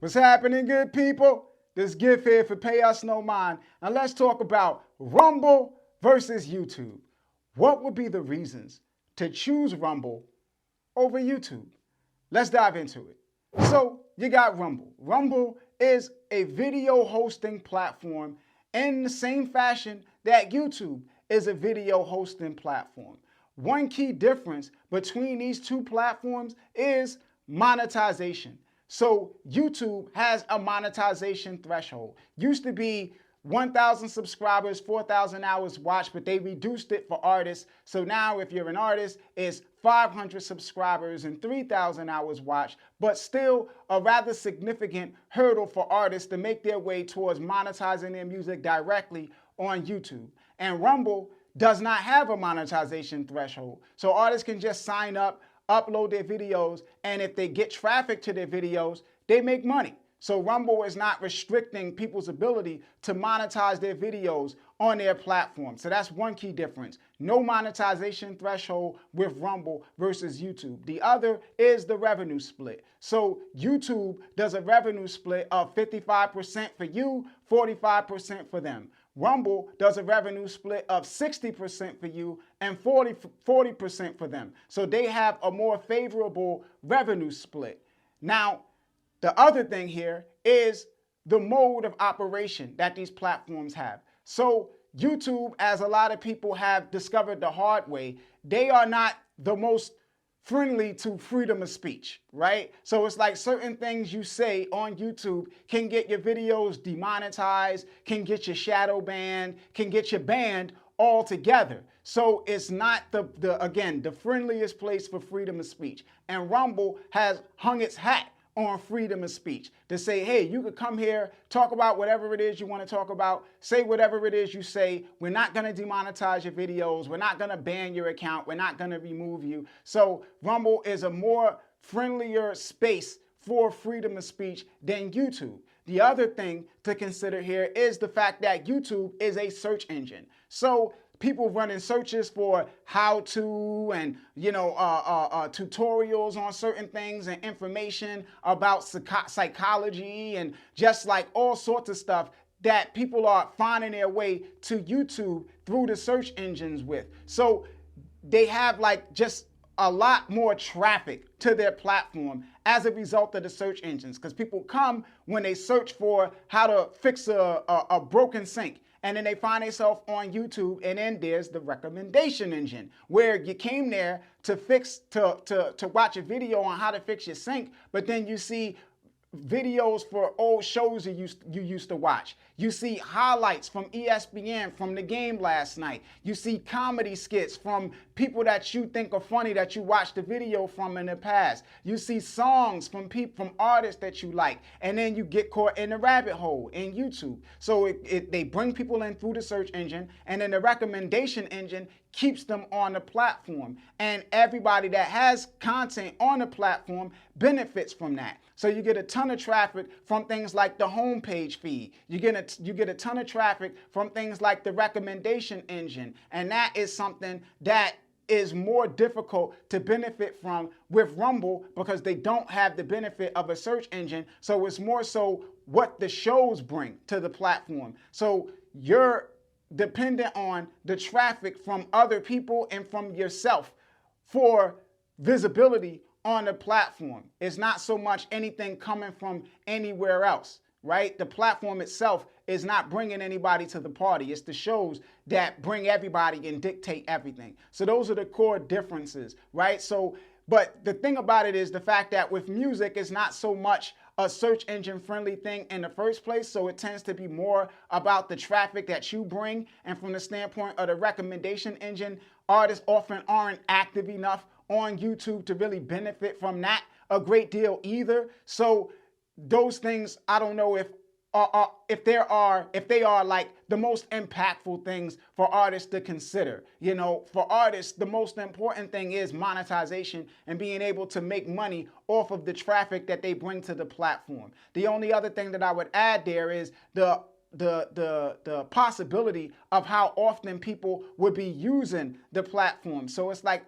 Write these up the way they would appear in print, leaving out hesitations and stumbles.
What's happening, good people? This gift here for Payusnomind. Now let's talk about Rumble versus YouTube. What would be the reasons to choose Rumble over YouTube? Let's dive into it. So you got Rumble. Rumble is a video hosting platform in the same fashion that YouTube is a video hosting platform. One key difference between these two platforms is monetization. So YouTube has a monetization threshold. Used to be 1,000 subscribers, 4,000 hours watched, but they reduced it for artists. So now if you're an artist, it's 500 subscribers and 3,000 hours watched, but still a rather significant hurdle for artists to make their way towards monetizing their music directly on YouTube. And Rumble does not have a monetization threshold. So artists can just sign up, upload their videos, and if they get traffic to their videos, they make money. So Rumble is not restricting people's ability to monetize their videos on their platform. So that's one key difference. No monetization threshold with Rumble versus YouTube. The other is the revenue split. So YouTube does a revenue split of 55% for you, 45% for them. Rumble does a revenue split of 60% for you and 40% for them. So they have a more favorable revenue split. Now, the other thing here is the mode of operation that these platforms have. So YouTube, as a lot of people have discovered the hard way, they are not the most friendly to freedom of speech, right? So it's like certain things you say on YouTube can get your videos demonetized, can get your shadow banned, can get you banned altogether. So it's not the friendliest place for freedom of speech. And Rumble has hung its hat on freedom of speech to say, hey, you could come here, talk about whatever it is you want to talk about, say whatever it is you say. We're not going to demonetize your videos. We're not going to ban your account. We're not going to remove you. So Rumble is a more friendlier space for freedom of speech than YouTube. The other thing to consider here is the fact that YouTube is a search engine. So people running searches for how-to and tutorials on certain things and information about psychology and just like all sorts of stuff that people are finding their way to YouTube through the search engines with. So they have like just a lot more traffic to their platform as a result of the search engines, because people come when they search for how to fix a broken sink. And then they find themselves on YouTube, and then there's the recommendation engine where you came there to watch a video on how to fix your sink, but then you see videos for old shows you used to watch. You see highlights from ESPN from the game last night. You see comedy skits from people that you think are funny that you watched the video from in the past. You see songs from artists that you like, and then you get caught in the rabbit hole in YouTube. So they bring people in through the search engine, and then the recommendation engine keeps them on the platform. And everybody that has content on the platform benefits from that. So you get a ton of traffic from things like the homepage feed. You get a ton of traffic from things like the recommendation engine. And that is something that is more difficult to benefit from with Rumble because they don't have the benefit of a search engine. So it's more so what the shows bring to the platform. So you're dependent on the traffic from other people and from yourself for visibility on the platform. It's not so much anything coming from anywhere else, right? The platform itself is not bringing anybody to the party. It's the shows that bring everybody and dictate everything. So those are the core differences, right? So, but the thing about it is the fact that with music, it's not so much a search engine friendly thing in the first place. So it tends to be more about the traffic that you bring. And from the standpoint of the recommendation engine, artists often aren't active enough on YouTube to really benefit from that a great deal either. So those things, I don't know if they are like the most impactful things for artists to consider. You know, for artists, the most important thing is monetization and being able to make money off of the traffic that they bring to the platform. The only other thing that I would add there is the possibility of how often people would be using the platform. So it's like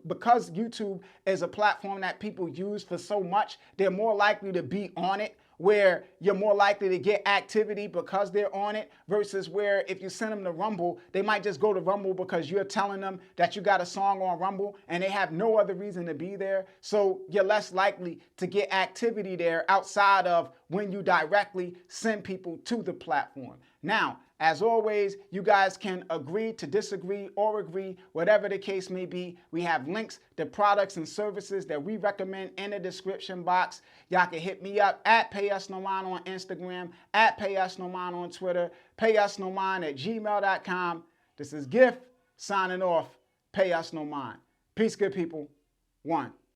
because YouTube is a platform that people use for so much, they're more likely to be on it where you're more likely to get activity because they're on it, versus where if you send them to Rumble, they might just go to Rumble because you're telling them that you got a song on Rumble and they have no other reason to be there. So you're less likely to get activity there outside of when you directly send people to the platform. Now, as always, you guys can agree to disagree or agree, whatever the case may be. We have links to products and services that we recommend in the description box. Y'all can hit me up at Payusnomind on Instagram, at Payusnomind on Twitter, Payusnomind@gmail.com. This is Gift signing off. Pay us no mind. Peace, good people. One.